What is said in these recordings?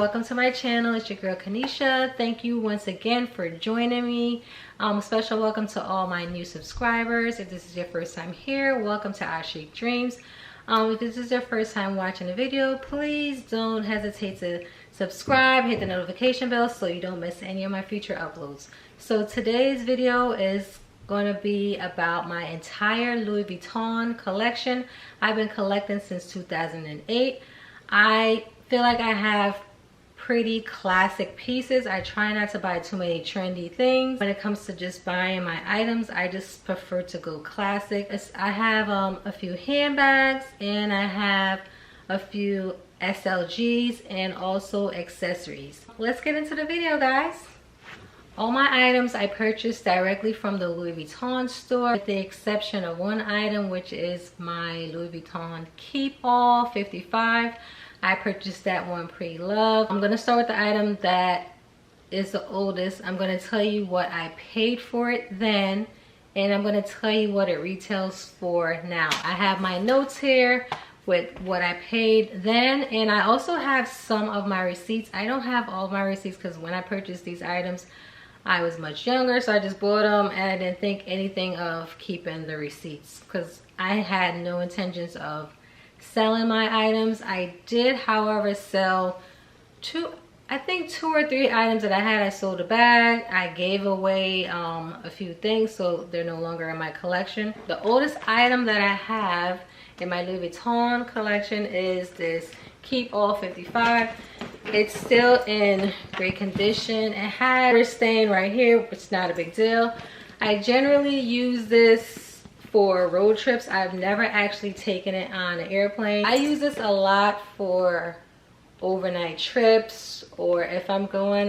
welcome to my channel. It's your girl Kanisha. Thank you once again for joining me. Special welcome to all my new subscribers. If this is your first time here, welcome to Our Chic Dreams. If this is your first time watching the video, please don't hesitate to subscribe, hit the notification bell so you don't miss any of my future uploads. So today's video is going to be about my entire Louis Vuitton collection. I've been collecting since 2008. I feel like I have pretty classic pieces. I try not to buy too many trendy things. When it comes to just buying my items, I just prefer to go classic. I have a few handbags and I have a few SLGs and also accessories. Let's get into the video, guys. All my items I purchased directly from the Louis Vuitton store, with the exception of one item, which is my Louis Vuitton Keep All 55. I purchased that one pre-loved. I'm going to start with the item that is the oldest. I'm going to tell you what I paid for it then, and I'm going to tell you what it retails for now. I have my notes here with what I paid then, and I also have some of my receipts. I don't have all my receipts because when I purchased these items, I was much younger, so I just bought them and I didn't think anything of keeping the receipts because I had no intentions of selling my items. I did, however, sell I think two or three items that I had. I sold a bag. I gave away a few things, so they're no longer in my collection. The oldest item that I have in my Louis Vuitton collection is this Keep All 55. It's still in great condition. It had a stain right here, which is not a big deal. I generally use this for road trips. I've never actually taken it on an airplane. I use this a lot for overnight trips or if I'm going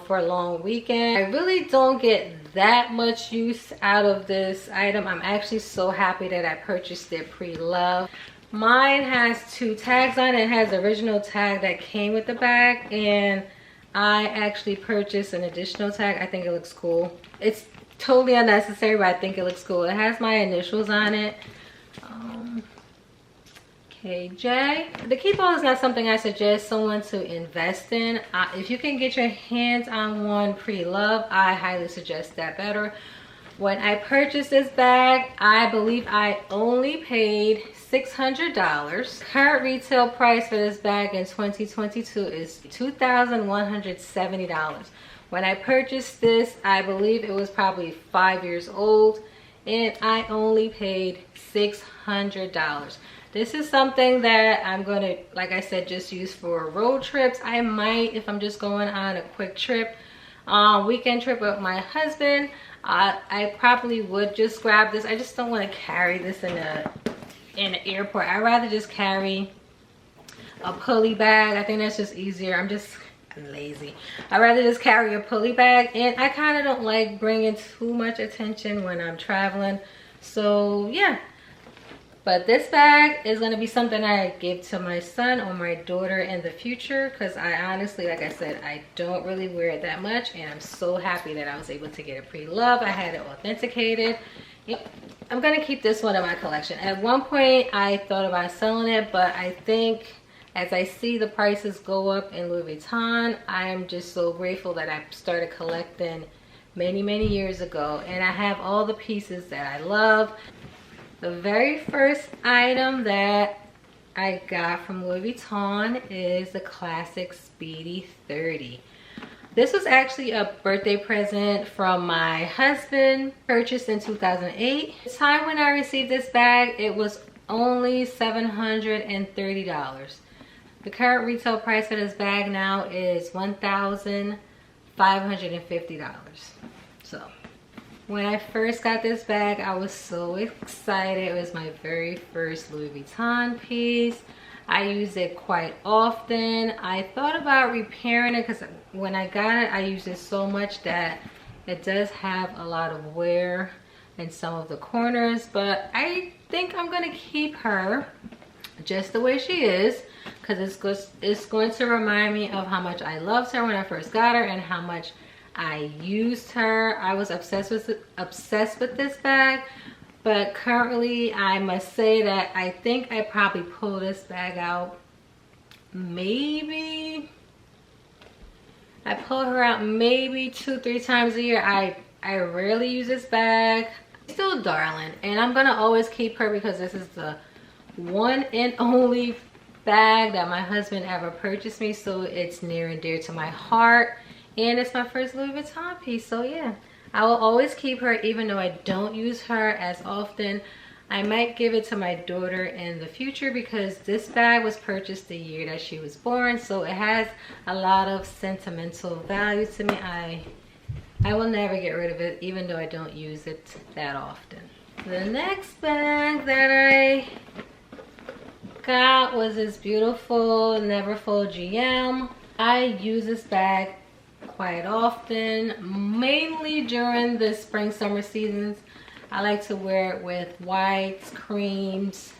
for a long weekend. I really don't get that much use out of this item. I'm actually so happy that I purchased it pre-loved. Mine has two tags on it. It has the original tag that came with the bag, and I actually purchased an additional tag. I think it looks cool. It's totally unnecessary, but I think it looks cool. It has my initials on it. KJ. The Keep All is not something I suggest someone to invest in. If you can get your hands on one pre-loved, I highly suggest that better. When I purchased this bag, I believe I only paid $600. Current retail price for this bag in 2022 is $2,170. When I purchased this, I believe it was probably 5 years old, and I only paid $600. This is something that I'm going to, like I said, just use for road trips. I might, if I'm just going on a quick trip, weekend trip with my husband, I probably would just grab this. I just don't want to carry this in the airport. I'd rather just carry a pulley bag. I think that's just easier. I'm lazy. I'd rather just carry a pulley bag, and I kind of don't like bringing too much attention when I'm traveling. So yeah. But this bag is going to be something I give to my son or my daughter in the future, because I honestly, like I said, I don't really wear it that much, and I'm so happy that I was able to get it pre-loved. I had it authenticated. Yep. I'm going to keep this one in my collection. At one point, I thought about selling it, but I think as I see the prices go up in Louis Vuitton, I am just so grateful that I started collecting many years ago, and I have all the pieces that I love. The very first item that I got from Louis Vuitton is the classic Speedy 30. This was actually a birthday present from my husband, purchased in 2008. The time when I received this bag, it was only $730. The current retail price for this bag now is $1,550. So when I first got this bag, I was so excited. It was my very first Louis Vuitton piece. I use it quite often. I thought about repairing it because when I got it, I used it so much that it does have a lot of wear in some of the corners, but I think I'm gonna keep her just the way she is, because it's going to remind me of how much I loved her when I first got her and how much I used her. I was obsessed with this bag, but currently I must say that I think I probably pulled this bag out maybe I pull her out maybe 2-3 times a year. I rarely use this bag. Still darling, and I'm gonna always keep her because this is the one and only bag that my husband ever purchased me, so it's near and dear to my heart, and it's my first Louis Vuitton piece. So yeah, I will always keep her even though I don't use her as often. I might give it to my daughter in the future because this bag was purchased the year that she was born, so it has a lot of sentimental value to me. I will never get rid of it even though I don't use it that often. The next bag that I got was this beautiful Neverfull GM. I use this bag quite often, mainly during the spring summer seasons. I like to wear it with whites, creams,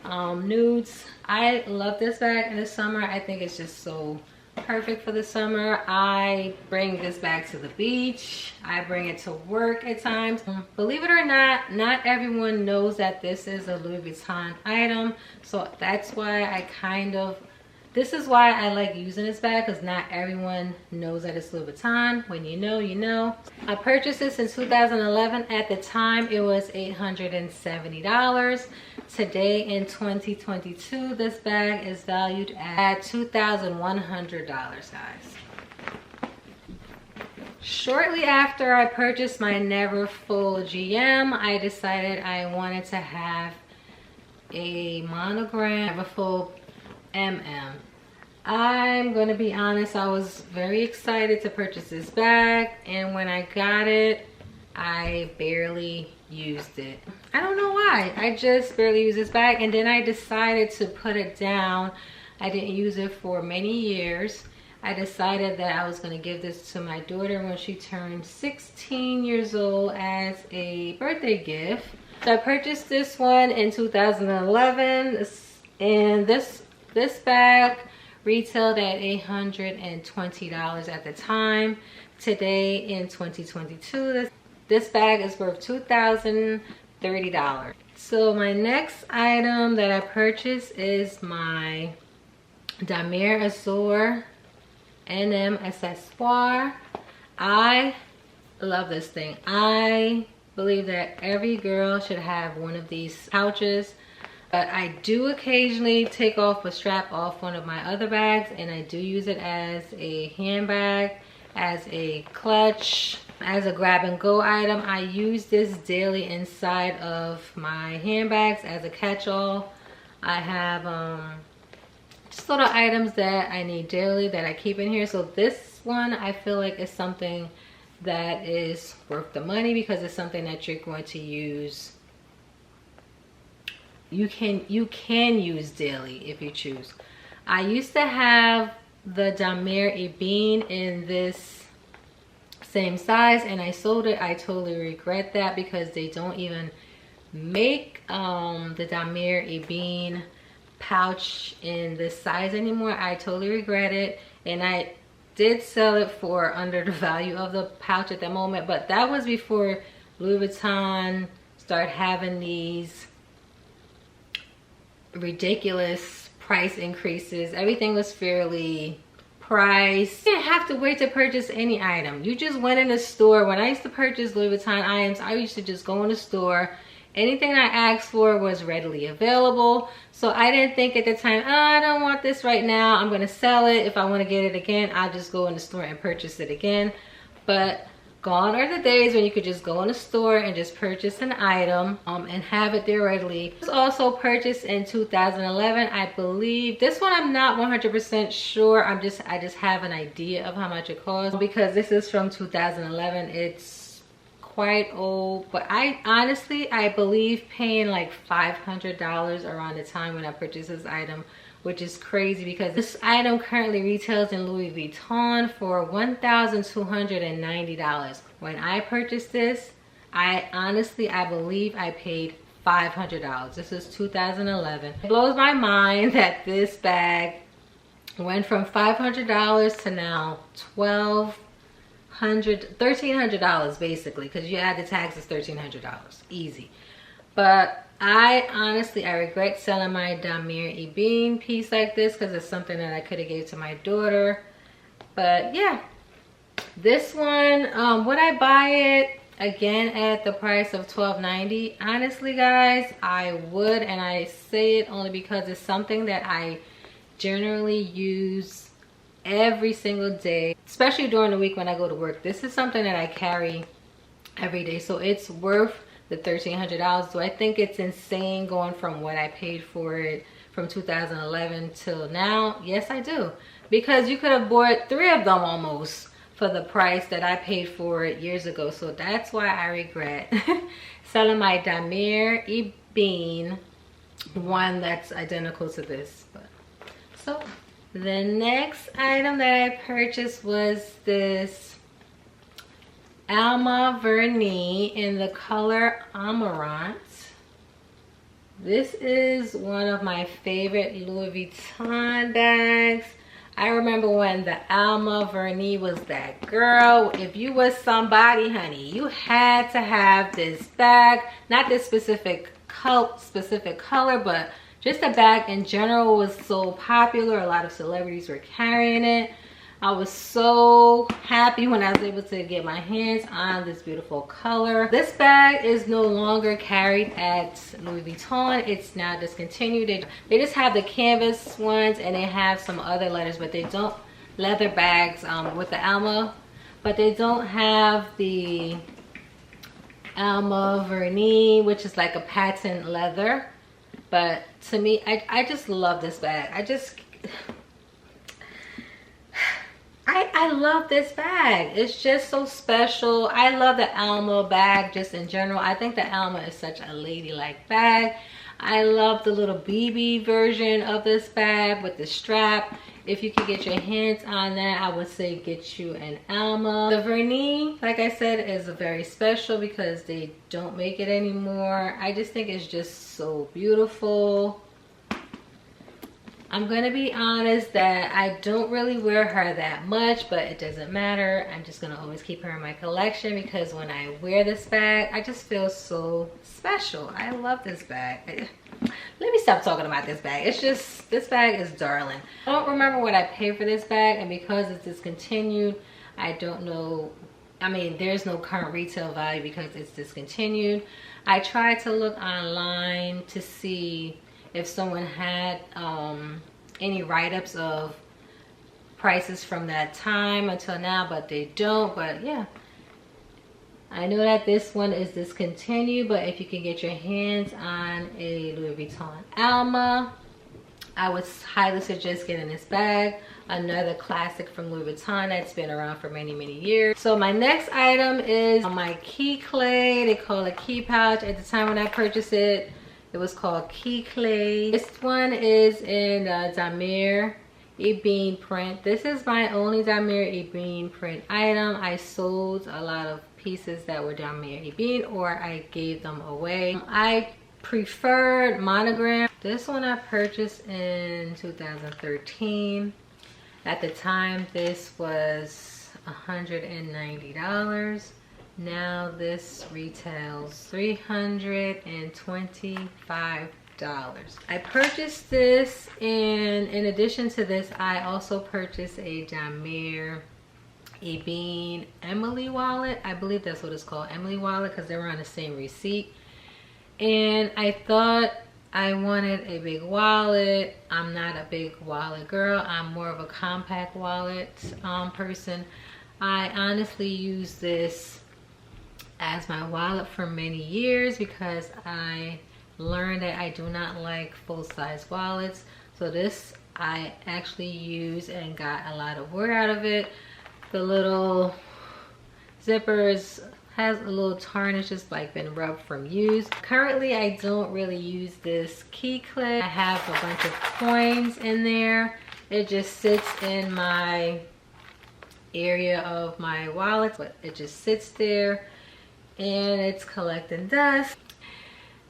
nudes. I love this bag in the summer. I think it's just so perfect for the summer. I bring this bag to the beach. I bring it to work at times. Believe it or not, not everyone knows that this is a Louis Vuitton item. So that's why this is why I like using this bag, because not everyone knows that it's Louis Vuitton. When you know, you know. I purchased this in 2011. At the time, it was $870. Today in 2022, this bag is valued at $2,100, guys. Shortly after I purchased my Neverfull GM, I decided I wanted to have a monogram Neverfull MM. I'm gonna be honest, I was very excited to purchase this bag, and when I got it, I barely used it. I don't know why. I just barely used this bag, and then I decided to put it down. I didn't use it for many years. I decided that I was going to give this to my daughter when she turned 16 years old as a birthday gift. So I purchased this one in 2011, and this bag retailed at $820 at the time. Today in 2022, this bag is worth $2,030. So my next item that I purchased is my Damier Azur NM Accessoire. I love this thing. I believe that every girl should have one of these pouches. But I do occasionally take off a strap off one of my other bags, and I do use it as a handbag, as a clutch, as a grab and go item. I use this daily inside of my handbags as a catch-all. I have just little items that I need daily that I keep in here. So this one I feel like is something that is worth the money because it's something that you're going to use. You can use daily if you choose. I used to have the Damier Ebene in this same size, and I sold it. I totally regret that because they don't even make the Damier Ebene pouch in this size anymore. I totally regret it, and I did sell it for under the value of the pouch at the moment, but that was before Louis Vuitton started having these ridiculous price increases. Everything was fairly priced. You didn't have to wait to purchase any item. You just went in a store. When I used to purchase Louis Vuitton items, I used to just go in the store. Anything I asked for was readily available. So I didn't think at the time, oh, I don't want this right now. I'm going to sell it. If I want to get it again, I'll just go in the store and purchase it again. But gone are the days when you could just go in the store and just purchase an item and have it there readily. It was also purchased in 2011, I believe. This one I'm not 100% sure. I just have an idea of how much it costs because this is from 2011. It's quite old, but I believe paying like $500 around the time when I purchased this item, which is crazy because this item currently retails in Louis Vuitton for $1,290. When I purchased this, I believe I paid $500. This is 2011. It blows my mind that this bag went from $500 to now $1,300 basically, because you add the taxes, $1,300 easy. But I regret selling my Damier Ebene piece like this because it's something that I could have gave to my daughter. But yeah, This one, would I buy it again at the price of $12.90? Honestly, guys, I would, and I say it only because it's something that I generally use every single day, especially during the week when I go to work. This is something that I carry every day, so it's worth the $1,300. Do I think it's insane going from what I paid for it from 2011 till now? Yes, I do, because you could have bought 3 of them almost for the price that I paid for it years ago. So that's why I regret selling my Damier Ebene one that's identical to this. But so the next item that I purchased was this Alma Vernis in the color Amaranth. This is one of my favorite Louis Vuitton bags. I remember when the Alma Vernis was that girl. If you was somebody, honey, you had to have this bag. Not this specific color, but just the bag in general was so popular. A lot of celebrities were carrying it. I was so happy when I was able to get my hands on this beautiful color. This bag is no longer carried at Louis Vuitton. It's now discontinued. They just have the canvas ones, and they have some other letters, but they don't, leather bags with the Alma, but they don't have the Alma Vernis, which is like a patent leather. But to me, I just love this bag. I love this bag. It's just so special. I love the Alma bag just in general. I think the Alma is such a ladylike bag. I love the little BB version of this bag with the strap. If you could get your hands on that, I would say get you an Alma. The Vernis, like I said, is very special because they don't make it anymore. I just think it's just so beautiful. I'm gonna be honest that I don't really wear her that much, but it doesn't matter. I'm just gonna always keep her in my collection because when I wear this bag, I just feel so special. I love this bag. Let me stop talking about this bag. It's just, this bag is darling. I don't remember what I paid for this bag, and because it's discontinued, I don't know. I mean, there's no current retail value because it's discontinued. I tried to look online to see if someone had any write-ups of prices from that time until now, but they don't. But yeah, I know that this one is discontinued, but if you can get your hands on a Louis Vuitton Alma, I would highly suggest getting this bag. Another classic from Louis Vuitton that's been around for many years. So my next item is my key clay. They call it key pouch. At the time when I purchased it, it was called Key Clay. This one is in Damier Ebene print. This is my only Damier Ebene print item. I sold a lot of pieces that were Damier Ebene, or I gave them away. I preferred monogram. This one I purchased in 2013. At the time, this was $190. Now this retails $325. I purchased this, and in addition to this, I also purchased a Damier Ebene Emily wallet. I believe that's what it's called, Emily wallet, because they were on the same receipt. And I thought I wanted a big wallet. I'm not a big wallet girl. I'm more of a compact wallet person. I honestly use this as my wallet for many years because I learned that I do not like full-size wallets. So this I actually use and got a lot of wear out of it. The little zippers has a little tarnish, just like been rubbed from use. Currently I don't really use this key clip. I have a bunch of coins in there. It just sits in my area of my wallet, but it just sits there and it's collecting dust.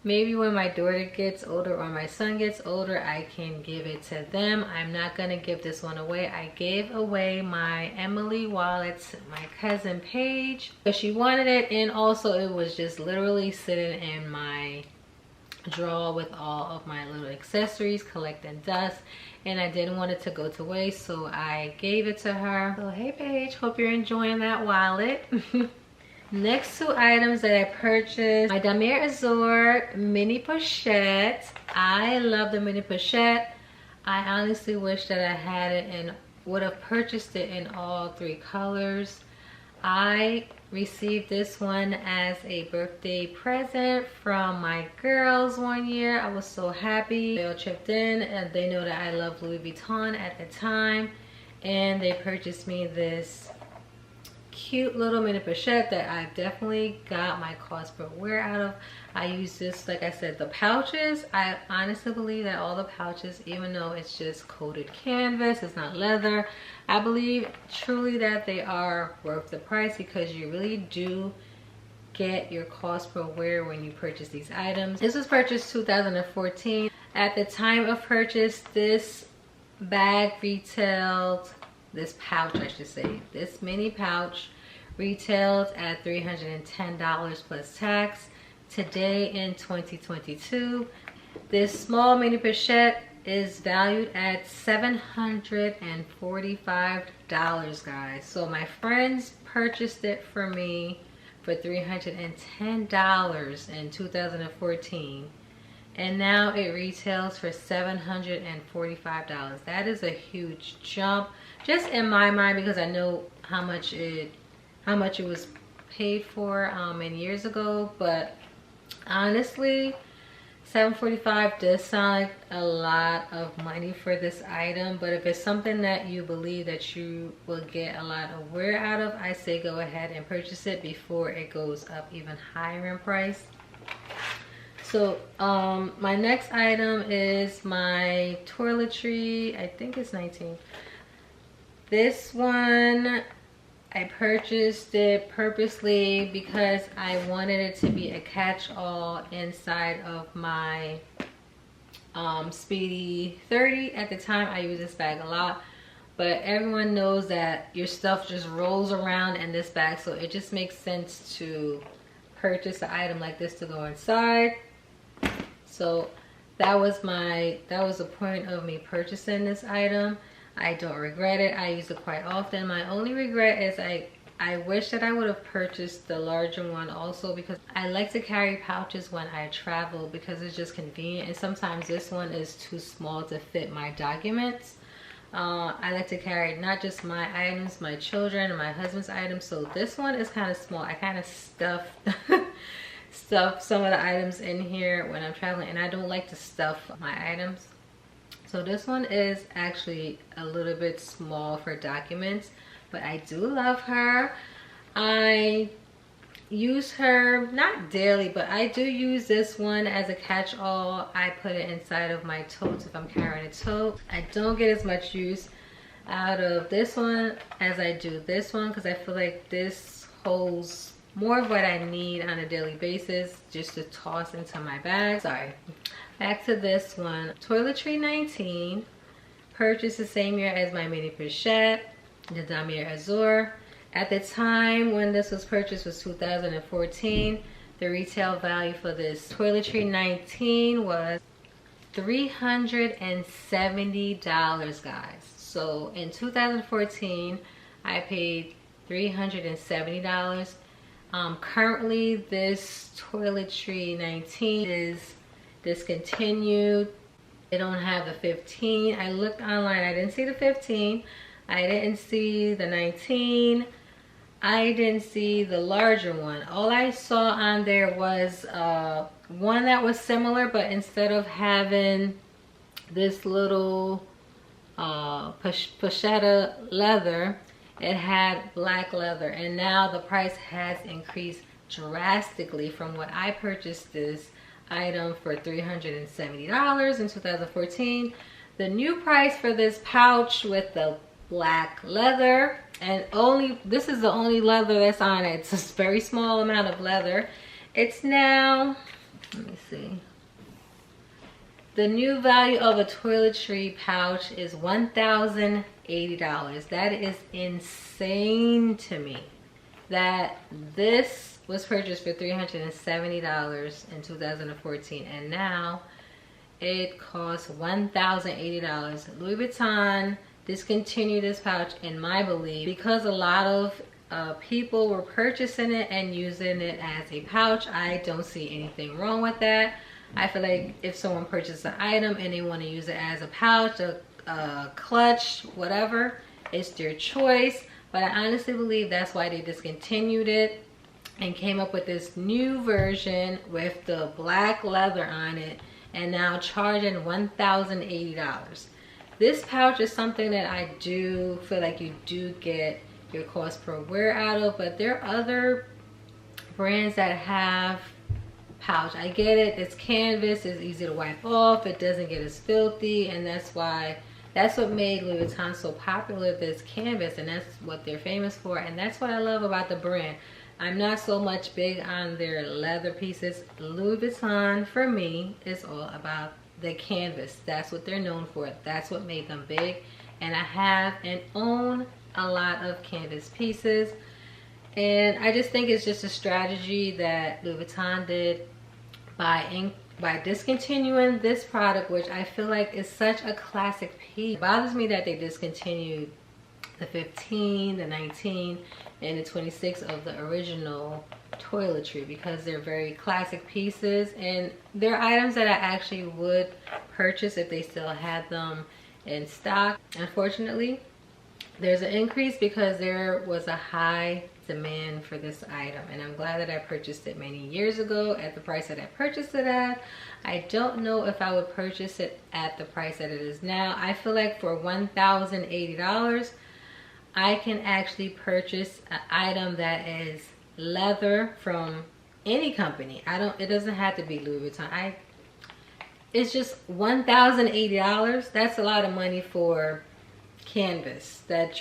Maybe when my daughter gets older or my son gets older, I can give it to them. I'm not gonna give this one away. I gave away my Emily wallet to my cousin Paige, but she wanted it, and also it was just literally sitting in my drawer with all of my little accessories collecting dust, and I didn't want it to go to waste, so I gave it to her. So hey Paige, hope you're enjoying that wallet. Next two items that I purchased, my Damier Azur mini pochette. I love the mini pochette. I honestly wish that I had it and would have purchased it in all three colors. I received this one as a birthday present from my girls one year. I was so happy. They all chipped in, and they know that I love Louis Vuitton at the time, and they purchased me this cute little mini pochette that I definitely got my cost per wear out of. I use this, like I said, the pouches. I honestly believe that all the pouches, even though it's just coated canvas, it's not leather, I believe truly that they are worth the price, because you really do get your cost per wear when you purchase these items. This was purchased 2014. At the time of purchase, this bag retailed, this pouch I should say, this mini pouch retailed at $310 plus tax. Today in 2022, this small mini pochette is valued at $745, guys. So my friends purchased it for me for $310 in 2014, and now it retails for $745. That is a huge jump, just in my mind, because I know how much it was paid for many years ago. But honestly, $745 does sound like a lot of money for this item, but if it's something that you believe that you will get a lot of wear out of, I say go ahead and purchase it before it goes up even higher in price. So my next item is my toiletry. I think it's 19. This one, I purchased it purposely because I wanted it to be a catch-all inside of my Speedy 30. At the time, I use this bag a lot, but everyone knows that your stuff just rolls around in this bag, so it just makes sense to purchase an item like this to go inside. So that was the point of me purchasing this item. I don't regret it. I use it quite often. My only regret is I wish that I would have purchased the larger one also, because I like to carry pouches when I travel because it's just convenient, and sometimes this one is too small to fit my documents. I like to carry not just my items, my children and my husband's items, so this one is kind of small. I kind of stuff some of the items in here when I'm traveling, and I don't like to stuff my items. So this one is actually a little bit small for documents, but I do love her. I use her not daily, but I do use this one as a catch-all. I put it inside of my totes if I'm carrying a tote. I don't get as much use out of this one as I do this one, because I feel like this holds more of what I need on a daily basis just to toss into my bag. Sorry. Back to this one. Toiletry 19. Purchased the same year as my mini pochette, the Damier Azur. At the time when this was purchased was 2014. The retail value for this Toiletry 19 was $370, guys. So in 2014, I paid $370. Currently, this Toiletry 19 is discontinued. They don't have the 15. I looked online, I didn't see the 15. I didn't see the 19. I didn't see the larger one. All I saw on there was one that was similar, but instead of having this little pochette leather, it had black leather, and now the price has increased drastically from what I purchased this item for $370 in 2014. The new price for this pouch with the black leather, and this is the only leather that's on it, it's a very small amount of leather, it's now, let me see, the new value of a toiletry pouch is $1,080. That is insane to me that this was purchased for $370 in 2014, and now it costs $1,080. Louis Vuitton discontinued this pouch, in my belief, because a lot of people were purchasing it and using it as a pouch. I don't see anything wrong with that. I feel like if someone purchases an item and they want to use it as a pouch, a clutch, whatever, it's their choice. But I honestly believe that's why they discontinued it and came up with this new version with the black leather on it, and now charging $1,080. This pouch is something that I do feel like you do get your cost per wear out of, but there are other brands that have pouch. I get it, it's canvas, it's easy to wipe off, it doesn't get as filthy, and that's what made Louis Vuitton so popular, this canvas, and that's what they're famous for, and that's what I love about the brand. I'm not so much big on their leather pieces. Louis Vuitton, for me, is all about the canvas. That's what they're known for. That's what made them big, and I have and own a lot of canvas pieces, and I just think it's just a strategy that Louis Vuitton did by discontinuing this product, which I feel like is such a classic piece. It bothers me that they discontinued the 15, the 19, and the 26 of the original toiletry, because they're very classic pieces, and they're items that I actually would purchase if they still had them in stock. Unfortunately, there's an increase because there was a high demand for this item, and I'm glad that I purchased it many years ago at the price that I purchased it at. I don't know if I would purchase it at the price that it is now. I feel like for $1,080 I can actually purchase an item that is leather from any company. It doesn't have to be Louis Vuitton. It's just $1,080. That's a lot of money for canvas that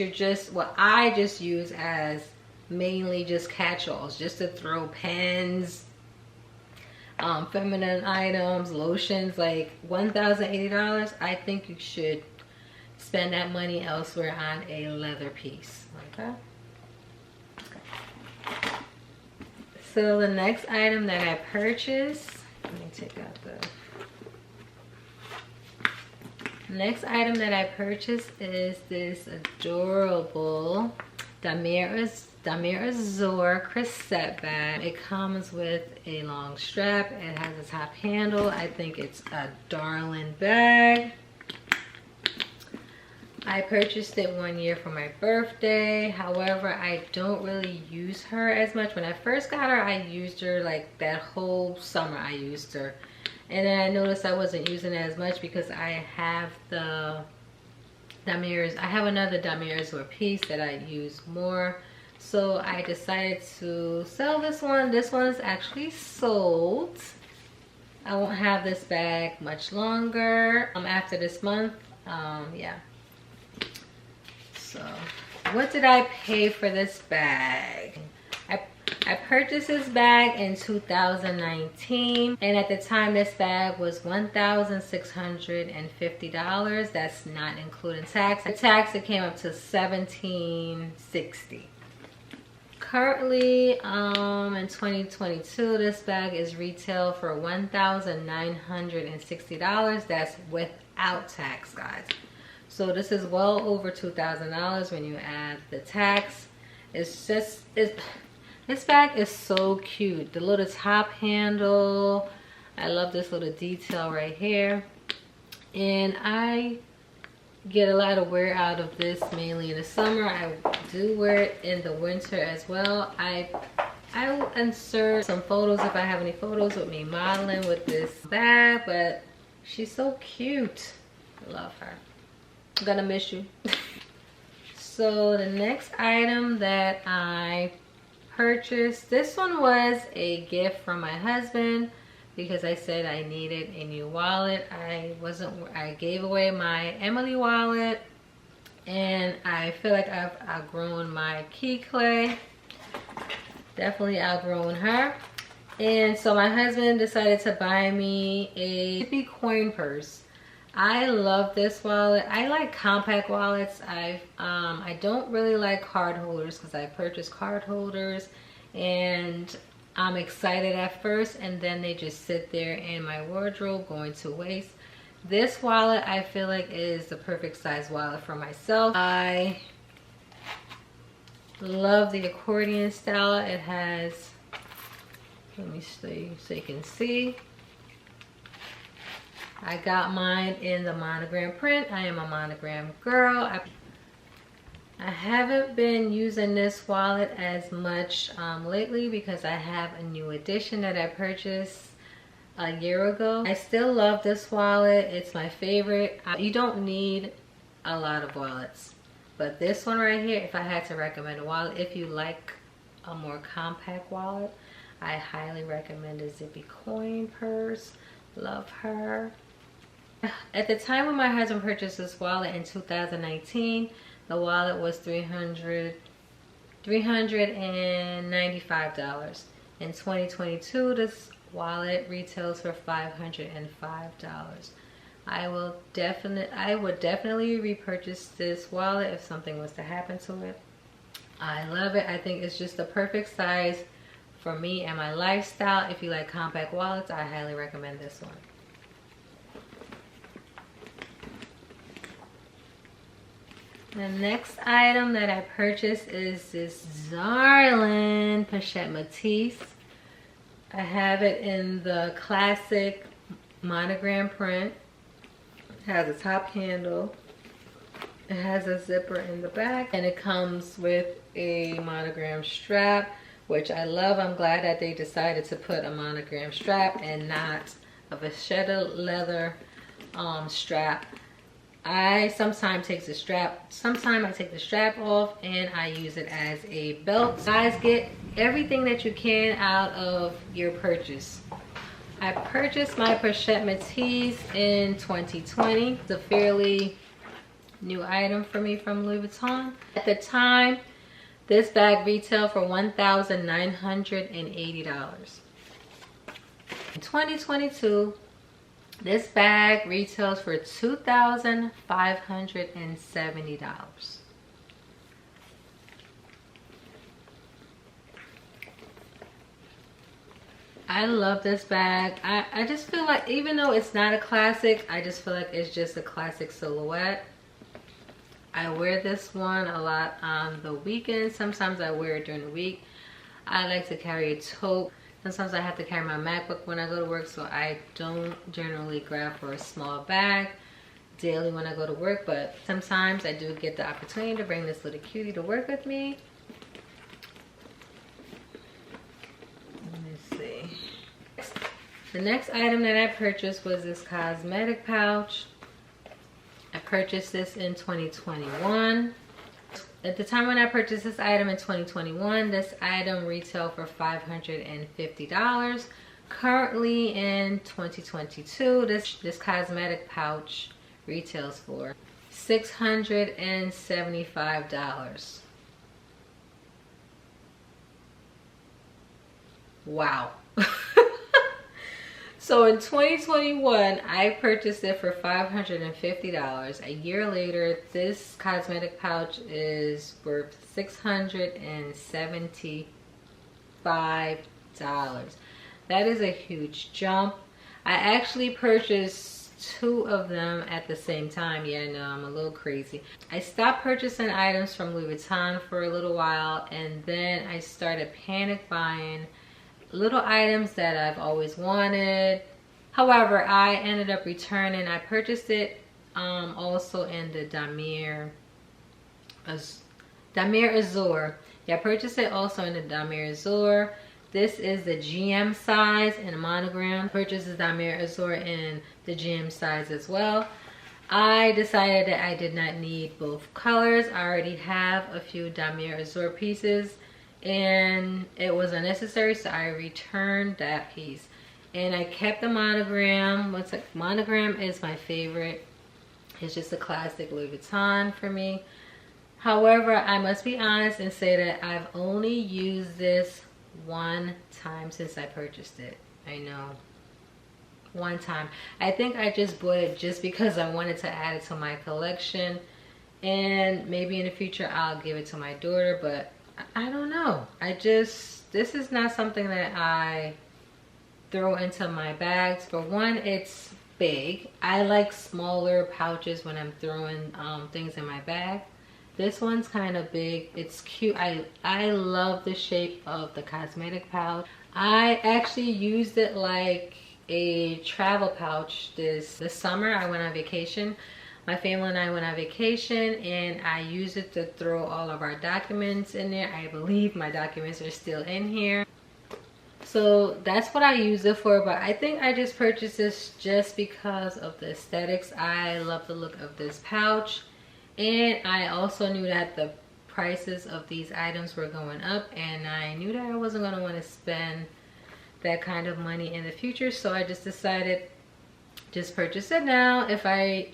I just use as mainly just catch-alls, just to throw pens, feminine items, lotions. Like $1,080, I think you should spend that money elsewhere on a leather piece. Okay. So the next item that I purchased, let me take out the next item that I purchased is this adorable Damier Azur Crescent bag. It comes with a long strap. It has a top handle. I think it's a darling bag. I purchased it one year for my birthday. However, I don't really use her as much. When I first got her, I used her like that whole summer. I used her. And then I noticed I wasn't using it as much because I have the Damier. I have another Damier Azur piece that I use more. So I decided to sell this one. This one is actually sold. I won't have this bag much longer after this month. Yeah. So what did I pay for this bag? I purchased this bag in 2019, and at the time this bag was $1,650. That's not including tax. The tax, it came up to $1,760. Currently, in 2022, this bag is retail for $1,960. That's without tax, guys. So this is well over $2,000 when you add the tax. This bag is so cute. The little top handle. I love this little detail right here. And I get a lot of wear out of this, mainly in the summer. I do wear it in the winter as well. I will insert some photos if I have any photos with me modeling with this bag, but she's so cute. I love her. I'm gonna miss you. So the next item that I purchased, this one was a gift from my husband because I said I needed a new wallet. I gave away my Emily wallet, and I feel like I've outgrown my key clay. Definitely outgrown her. And so my husband decided to buy me a zippy coin purse. I love this wallet. I like compact wallets. I don't really like card holders because I purchased card holders and I'm excited at first, and then they just sit there in my wardrobe going to waste. This wallet I feel like is the perfect size wallet for myself. I love the accordion style. It has, let me show you so you can see. I got mine in the monogram print. I am a monogram girl. I haven't been using this wallet as much lately because I have a new edition that I purchased a year ago. I still love this wallet. It's my favorite. You don't need a lot of wallets, but this one right here, if I had to recommend a wallet, if you like a more compact wallet, I highly recommend a Zippy coin purse. Love her. At the time when my husband purchased this wallet in 2019, the wallet was $395. In 2022, this wallet retails for $505. I would definitely repurchase this wallet if something was to happen to it. I love it. I think it's just the perfect size for me and my lifestyle. If you like compact wallets, I highly recommend this one. The next item that I purchased is this darling Pochette Matisse. I have it in the classic monogram print. It has a top handle. It has a zipper in the back, and it comes with a monogram strap, which I love. I'm glad that they decided to put a monogram strap and not a vachetta leather strap. I sometimes take the strap off and I use it as a belt. Guys, get everything that you can out of your purchase. I purchased my Pochette Matisse in 2020. It's a fairly new item for me from Louis Vuitton. At the time, this bag retailed for $1,980. In 2022, this bag retails for $2,570. I love this bag. I just feel like, even though it's not a classic, I just feel like it's just a classic silhouette. I wear this one a lot on the weekends. Sometimes I wear it during the week. I like to carry a tote. Sometimes I have to carry my MacBook when I go to work, so I don't generally grab for a small bag daily when I go to work, but sometimes I do get the opportunity to bring this little cutie to work with me. Let me see. The next item that I purchased was this cosmetic pouch. I purchased this in 2021. At the time when I purchased this item in 2021, this item retailed for $550. Currently in 2022, this cosmetic pouch retails for $675. Wow. So in 2021, I purchased it for $550. A year later, this cosmetic pouch is worth $675. That is a huge jump. I actually purchased two of them at the same time. Yeah, I know, I'm a little crazy. I stopped purchasing items from Louis Vuitton for a little while, and then I started panic buying little items that I've always wanted. However, I ended up returning. I purchased it also in the Damier Azur. Yeah, I purchased it also in the Damier Azur. This is the GM size in a monogram. I purchased the Damier Azur in the GM size as well. I decided that I did not need both colors. I already have a few Damier Azur pieces, and it was unnecessary, so I returned that piece. And I kept the monogram. Monogram is my favorite. It's just a classic Louis Vuitton for me. However, I must be honest and say that I've only used this one time since I purchased it. I know, one time. I think I just bought it just because I wanted to add it to my collection, and maybe in the future I'll give it to my daughter, but I don't know. This this is not something that I throw into my bags. For one, it's big. I like smaller pouches when I'm throwing things in my bag. This one's kind of big. It's cute. I love the shape of the cosmetic pouch. I actually used it like a travel pouch this summer. I went on vacation. My family and I went on vacation, and I used it to throw all of our documents in there. I believe my documents are still in here. So that's what I use it for, but I think I just purchased this just because of the aesthetics. I love the look of this pouch, and I also knew that the prices of these items were going up, and I knew that I wasn't going to want to spend that kind of money in the future, so I just decided just purchase it now. If I'm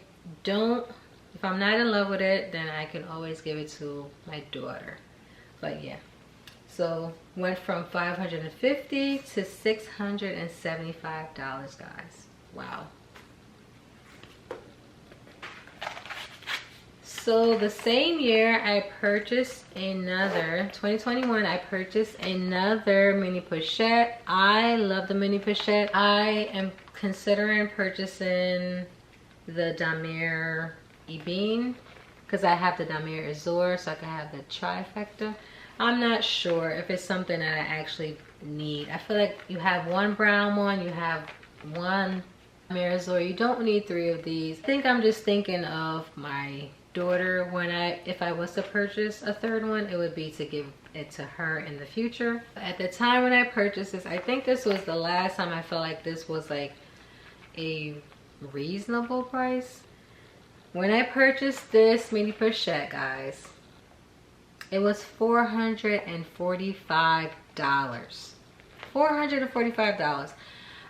not in love with it, then I can always give it to my daughter. But yeah, so went from $550 to $675, guys. Wow. So the same year I purchased another, 2021, I purchased another mini pochette. I love the mini pochette. I am considering purchasing the Damier Ebene because I have the Damier Azur, so I can have the trifecta. I'm not sure if it's something that I actually need. I feel like you have one brown one, you have one Damier Azur. You don't need 3 of these. I think I'm just thinking of my daughter. If I was to purchase a third one, it would be to give it to her in the future. At the time when I purchased this, I think this was the last time I felt like this was like a reasonable price. When I purchased this mini pochette, guys, it was $445. $445.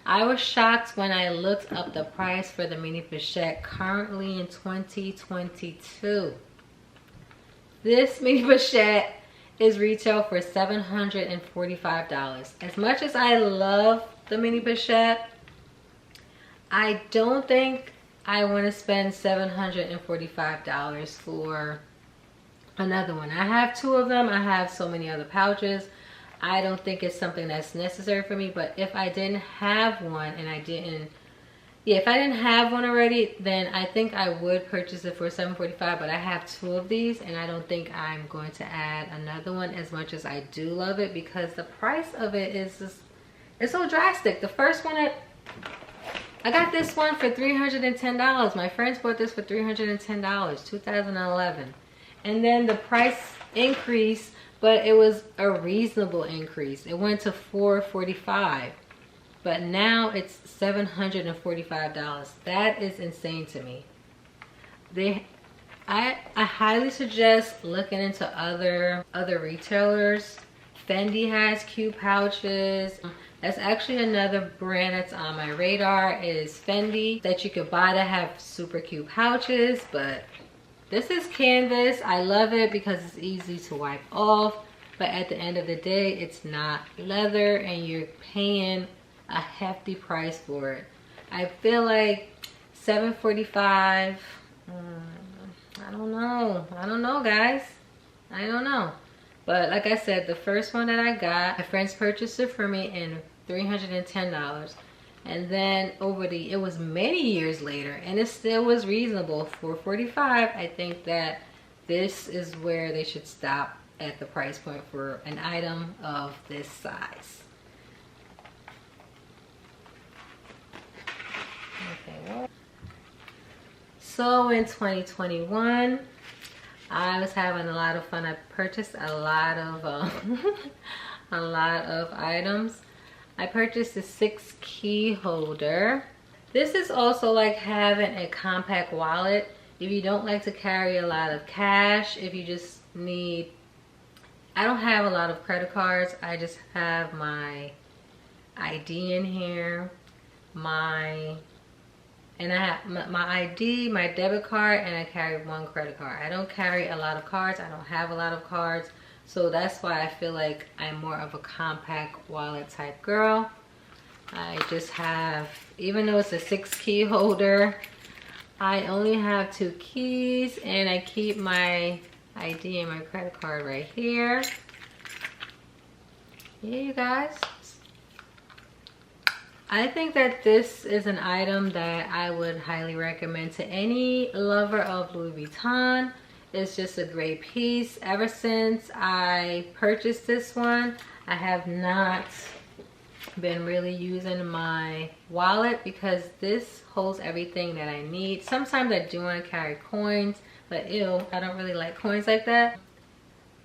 I was shocked when I looked up the price for the mini pochette currently in 2022. This mini pochette is retail for $745. As much as I love the mini pochette, I don't think I want to spend $745 for another one. I have 2 of them. I have so many other pouches. I don't think it's something that's necessary for me, but if I didn't have one and if I didn't have one already, then I think I would purchase it for $745, but I have 2 of these and I don't think I'm going to add another one, as much as I do love it, because the price of it is just, it's so drastic. The first one, I got this one for $310. My friends bought this for $310, 2011. And then the price increased, but it was a reasonable increase. It went to $445, but now it's $745. That is insane to me. I highly suggest looking into other retailers. Fendi has cute pouches. That's actually another brand that's on my radar, is Fendi, that you could buy to have super cute pouches. But this is canvas. I love it because it's easy to wipe off, but at the end of the day, it's not leather and you're paying a hefty price for it. I feel like $745, I don't know, guys. I don't know. But like I said, the first one that I got, my friends purchased it for me in $310. And then it was many years later, and it still was reasonable. For $445, I think that this is where they should stop at the price point for an item of this size. Okay. So in 2021, I was having a lot of fun. I purchased a lot of a lot of items. I purchased a 6 key holder. This is also like having a compact wallet. If you don't like to carry a lot of cash, if you just need, I don't have a lot of credit cards. I just have my ID in here, I have my ID, my debit card, and I carry 1 credit card. I don't carry a lot of cards. I don't have a lot of cards. So that's why I feel like I'm more of a compact wallet type girl. I just have, even though it's a 6 key holder, I only have 2 keys, and I keep my ID and my credit card right here. yeah, you guys. I think that this is an item that I would highly recommend to any lover of Louis Vuitton. It's just a great piece. Ever since I purchased this one, I have not been really using my wallet because this holds everything that I need. Sometimes I do want to carry coins, but ew, I don't really like coins like that.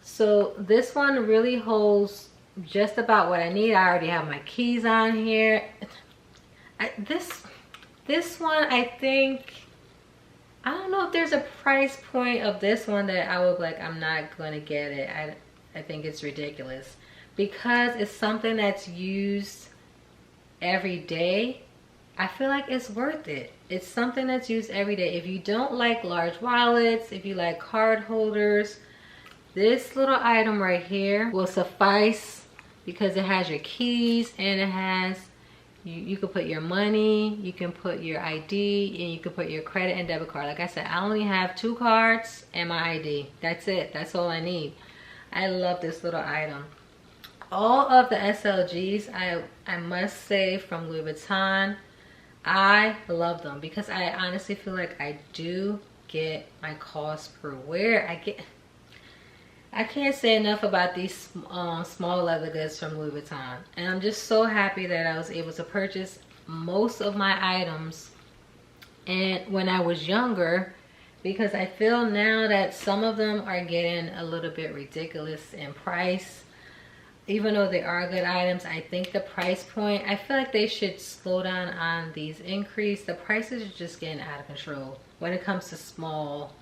So this one really holds just about what I need. I already have my keys on here. This one, I think, I don't know if there's a price point of this one that I would like, I'm not going to get it. I think it's ridiculous because it's something that's used every day. I feel like it's worth it. It's something that's used every day. If you don't like large wallets, if you like card holders, this little item right here will suffice because it has your keys and it has, you can put your money, you can put your ID, and you can put your credit and debit card. Like I said, I only have 2 cards and my ID. That's it. That's all I need. I love this little item. All of the SLGs, I must say, from Louis Vuitton, I love them because I honestly feel like I do get my cost per wear. I can't say enough about these small leather goods from Louis Vuitton. And I'm just so happy that I was able to purchase most of my items and when I was younger, because I feel now that some of them are getting a little bit ridiculous in price. Even though they are good items, I think the price point, I feel like they should slow down on these increase. The prices are just getting out of control when it comes to small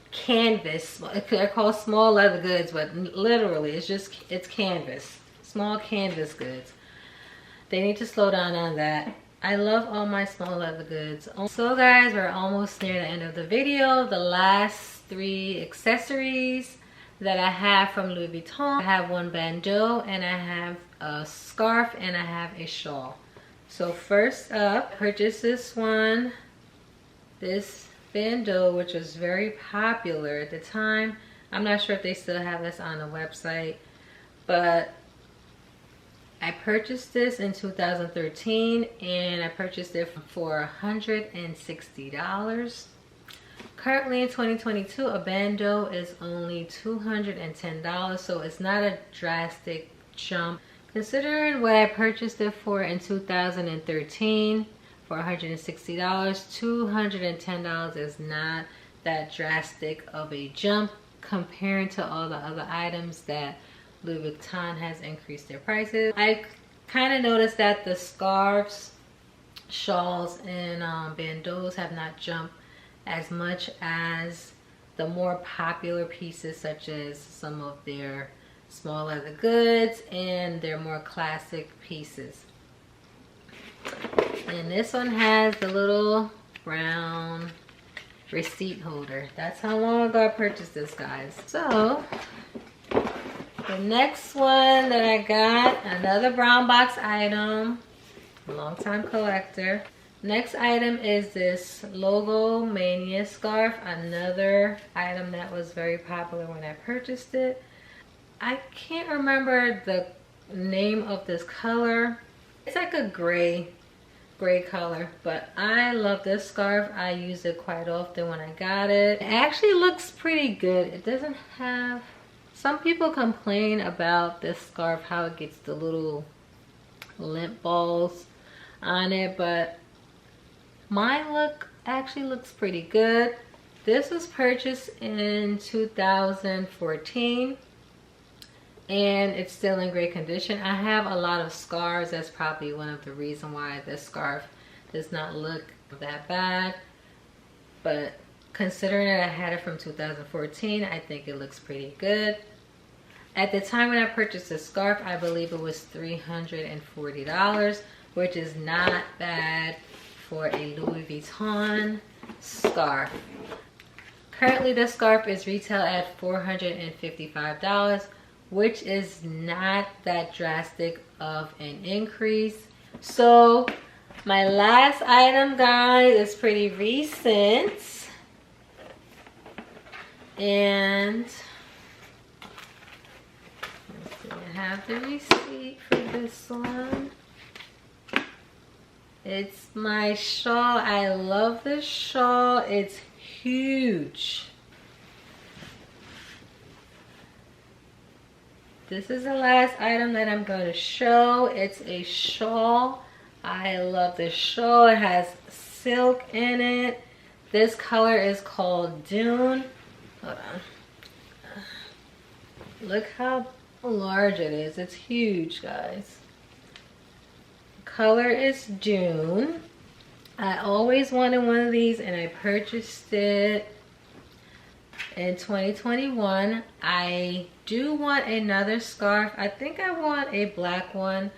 canvas. They're called small leather goods, but literally it's canvas, small canvas goods. They need to slow down on that. I love all my small leather goods. So guys, we're almost near the end of the video. The last 3 accessories that I have from Louis Vuitton. I have one bandeau, and I have a scarf, and I have a shawl. So first up, purchased this one, this bandeau, which was very popular at the time. I'm not sure if they still have this on the website, but I purchased this in 2013 and I purchased it for $160. Currently in 2022, a bandeau is only $210, so it's not a drastic jump. Considering what I purchased it for in 2013 for $160, $210 is not that drastic of a jump compared to all the other items that Louis Vuitton has increased their prices. I kind of noticed that the scarves, shawls, and bandeaus have not jumped as much as the more popular pieces, such as some of their small leather goods and their more classic pieces. And this one has the little brown receipt holder. That's how long ago I purchased this, guys. So the next one that I got, another brown box item, long time collector. Next item is this Logo Mania scarf, another item that was very popular when I purchased it. I can't remember the name of this color. It's like a gray color, but I love this scarf. I use it quite often when I got it. It actually looks pretty good. It doesn't have, some people complain about this scarf, how it gets the little lint balls on it, but mine actually looks pretty good. This was purchased in 2014 and it's still in great condition. I have a lot of scars. That's probably one of the reasons why this scarf does not look that bad, but considering that I had it from 2014, I think it looks pretty good. At the time when I purchased this scarf, I believe it was $340, which is not bad for a Louis Vuitton scarf. Currently, this scarf is retail at $455, which is not that drastic of an increase. So my last item, guys, is pretty recent, and let's see. I have the receipt for this one. It's my shawl. I love this shawl. It's huge. This is the last item that I'm going to show. It's a shawl. I love this shawl. It has silk in it. This color is called Dune. Hold on. Look how large it is. It's huge, guys. Color is Dune. I always wanted one of these and I purchased it in 2021. I do want another scarf. I think I want a black one.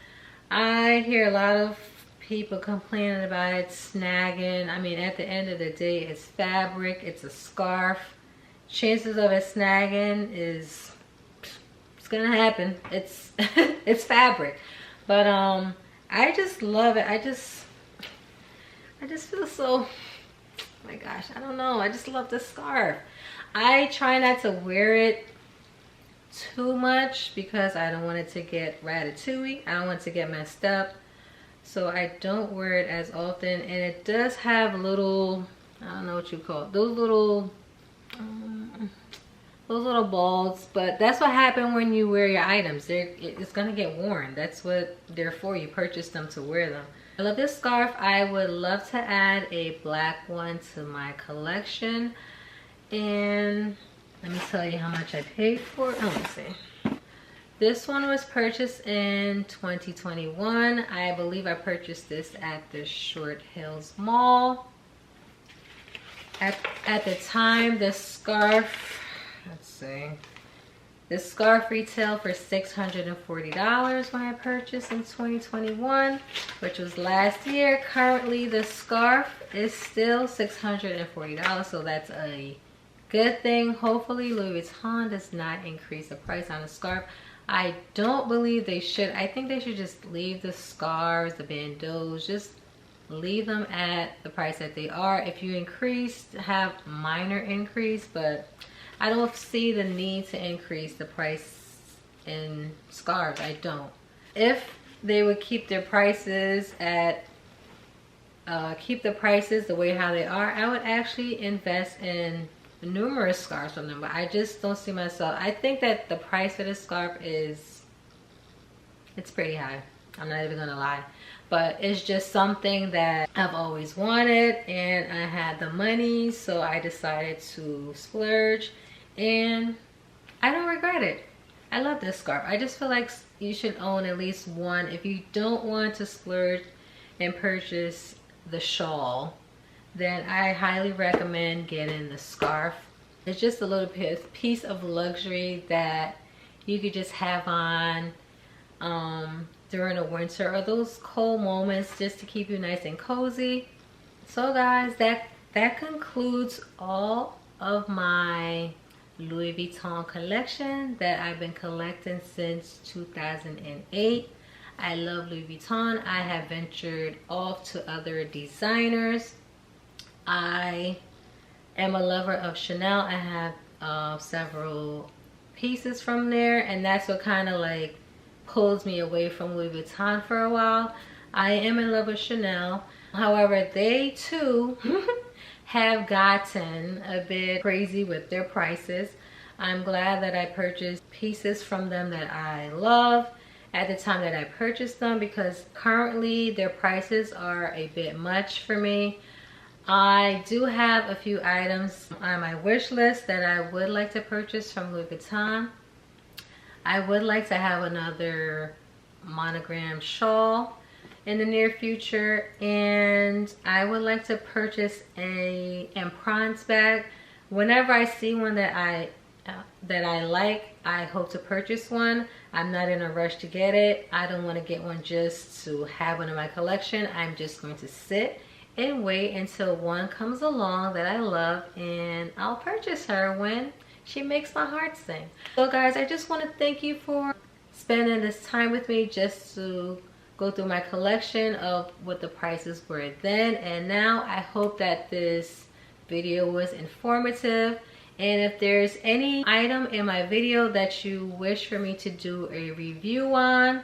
I hear a lot of people complaining about it snagging. I mean, at the end of the day, it's fabric. It's a scarf. Chances of it snagging is, it's gonna happen. It's it's fabric. But I just love it. I just feel so, oh my gosh, I don't know. I just love this scarf. I try not to wear it too much because I don't want it to get ratatouille. I don't want it to get messed up. So I don't wear it as often. And it does have little, I don't know what you call it, those little balls. But that's what happens when you wear your items. It's gonna get worn. That's what they're for. You purchase them to wear them. I love this scarf. I would love to add a black one to my collection. And let me tell you how much I paid for it. Oh, let me see. This one was purchased in 2021. I believe I purchased this at the Short Hills Mall. At the time, this scarf, let's see. This scarf retailed for $640 when I purchased in 2021, which was last year. Currently, the scarf is still $640, so that's a good thing. Hopefully Louis Vuitton does not increase the price on the scarf. I don't believe they should. I think they should just leave the scarves, the bandeaus, just leave them at the price that they are. If you increase, have minor increase, but I don't see the need to increase the price in scarves. I don't. If they would keep their prices at keep the prices the way how they are, I would actually invest in numerous scarves from them. But I just don't see myself. I think that the price of this scarf is, it's pretty high. I'm not even gonna lie. But it's just something that I've always wanted and I had the money, so I decided to splurge and I don't regret it. I love this scarf. I just feel like you should own at least one. If you don't want to splurge and purchase the shawl, then I highly recommend getting the scarf. It's just a little piece of luxury that you could just have on during the winter or those cold moments, just to keep you nice and cozy. So guys, that concludes all of my Louis Vuitton collection that I've been collecting since 2008. I love Louis Vuitton. I have ventured off to other designers. I am a lover of Chanel. I have several pieces from there, and that's what kind of like pulls me away from Louis Vuitton for a while. I am in love with Chanel. However, they too have gotten a bit crazy with their prices. I'm glad that I purchased pieces from them that I love at the time that I purchased them, because currently their prices are a bit much for me. I do have a few items on my wish list that I would like to purchase from Louis Vuitton. I would like to have another monogram shawl in the near future, and I would like to purchase a Emprunce bag. Whenever I see one that I like, I hope to purchase one. I'm not in a rush to get it. I don't want to get one just to have one in my collection. I'm just going to sit and wait until one comes along that I love, and I'll purchase her when she makes my heart sing. So guys, I just want to thank you for spending this time with me just to go through my collection of what the prices were then and now. I hope that this video was informative And if there's any item in my video that you wish for me to do a review on,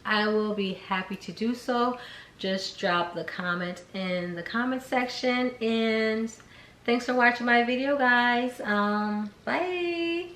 I will be happy to do so. Just drop the comment in the comment section. And thanks for watching my video, guys. Bye.